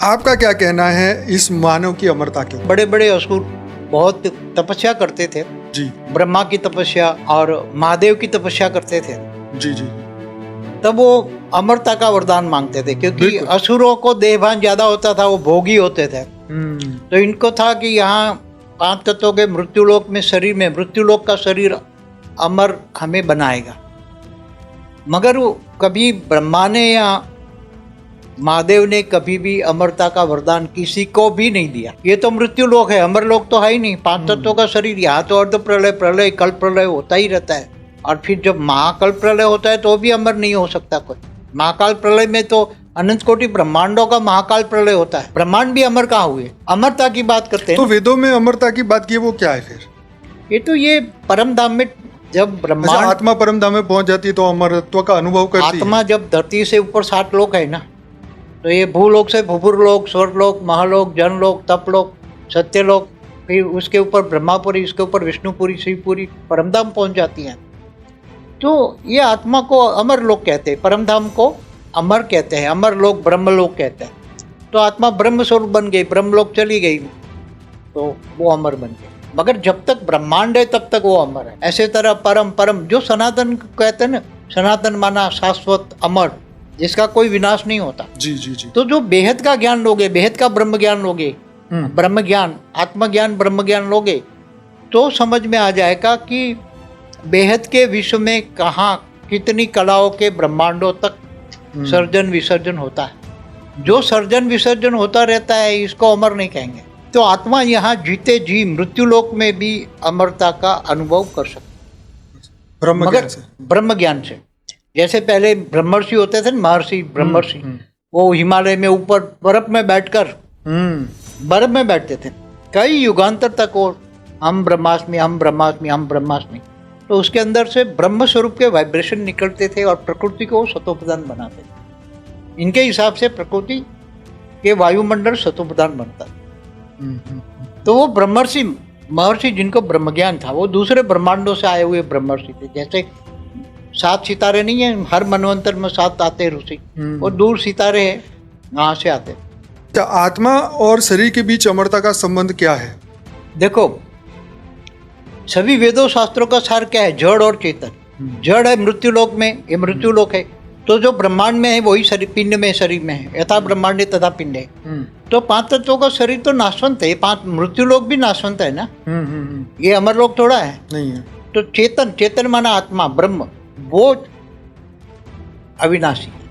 आपका क्या कहना है इस मानव की अमरता के ऊपर? बड़े बड़े असुर बहुत तपस्या करते थे जी ब्रह्मा की तपस्या और महादेव की तपस्या करते थे। जी जी तब वो अमरता का वरदान मांगते थे क्योंकि बिल्कुल। असुरों को देहभान ज्यादा होता था, वो भोगी होते थे। तो इनको था कि यहाँ 5 तत्वों के मृत्युलोक में शरीर में मृत्युलोक का शरीर अमर हमें बनाएगा। मगर वो कभी ब्रह्मा ने या महादेव ने कभी भी अमरता का वरदान किसी को भी नहीं दिया। ये तो मृत्यु लोक है, अमर लोक तो है ही नहीं। 5 तत्वों का शरीर, यहाँ तो अर्ध प्रलय, प्रलय, कल्प प्रलय होता ही रहता है। और फिर जब महाकल्प प्रलय होता है तो भी अमर नहीं हो सकता कोई। महाकाल प्रलय में तो अनंत कोटि ब्रह्मांडों का महाकाल प्रलय होता है, ब्रह्मांड भी अमर कहाँ हुए? अमरता की बात करते हैं तो वेदों में अमरता की बात की, वो क्या है फिर? ये तो ये परम धाम में जब ब्रह्मांड, आत्मा परम धाम में पहुंच जाती है तो अमरत्व का अनुभव करती आत्मा जब धरती से ऊपर 7 लोक है ना, तो ये भूलोक से भूपुरलोक, स्वर्गलोक, महालोक, जनलोक, तपलोक, सत्यलोक, फिर उसके ऊपर ब्रह्मापुरी, इसके ऊपर विष्णुपुरी, शिवपुरी, परमधाम पहुंच जाती हैं। तो ये आत्मा को अमर लोक कहते हैं, परमधाम को अमर कहते हैं, अमर लोक ब्रह्मलोक कहते हैं। तो आत्मा ब्रह्म स्वरूप बन गई, ब्रह्मलोक चली गई तो वो अमर बन गई। मगर जब तक ब्रह्मांड है तब तक वो अमर है। ऐसे तरह परम परम जो सनातन कहते हैं ना, सनातन माना शाश्वत अमर, जिसका कोई विनाश नहीं होता। जी जी जी। तो जो बेहद का ज्ञान लोगे, बेहद का ब्रह्म ज्ञान लोगे, ब्रह्म ज्ञान, आत्मज्ञान, ब्रह्म ज्ञान लोगे तो समझ में आ जाएगा कि बेहद के विश्व में कहाँ कितनी कलाओं के ब्रह्मांडों तक सर्जन विसर्जन होता है। जो सर्जन विसर्जन होता रहता है इसको अमर नहीं कहेंगे। तो आत्मा यहाँ जीते जी मृत्युलोक में भी अमरता का अनुभव कर सकते, मगर ब्रह्म ज्ञान से। जैसे पहले ब्रह्मर्षि होते थे, महर्षि ब्रह्मर्षि, वो हिमालय में ऊपर बर्फ में बैठकर बर्फ में बैठते थे कई युगांतर तक। वो हम ब्रह्मास्मि, हम ब्रह्मास्मि, हम ब्रह्मास्मि। तो उसके अंदर से ब्रह्म स्वरूप के वाइब्रेशन निकलते थे और प्रकृति को सतोप्रधान बनाते थे। इनके हिसाब से प्रकृति के वायुमंडल सतोप्रधान बनता है। तो वो ब्रह्मर्षि महर्षि जिनको ब्रह्म ज्ञान था, वो दूसरे ब्रह्मांडों से आए हुए ब्रह्मर्षि थे। जैसे 7 सितारे नहीं है, हर मनवंतर में 7 आते ऋषि, वो दूर सितारे हैं, वहां से आते। तो आत्मा और शरीर के बीच अमरता का संबंध क्या है? देखो, सभी वेदों शास्त्रों का सार क्या है? जड़ और चेतन। जड़ है मृत्युलोक में, ये मृत्युलोक है। तो जो ब्रह्मांड में है वही शरीर, पिंड में शरीर में है। यथा ब्रह्मांड तथा पिंड है। तो 5 तत्वों का शरीर तो नाशवंत है, 5 मृत्युलोक भी नाशवंत है ना। ये अमरलोक थोड़ा है, नहीं है। तो चेतन, चेतन माना आत्मा, ब्रह्म, वो अविनाशी है।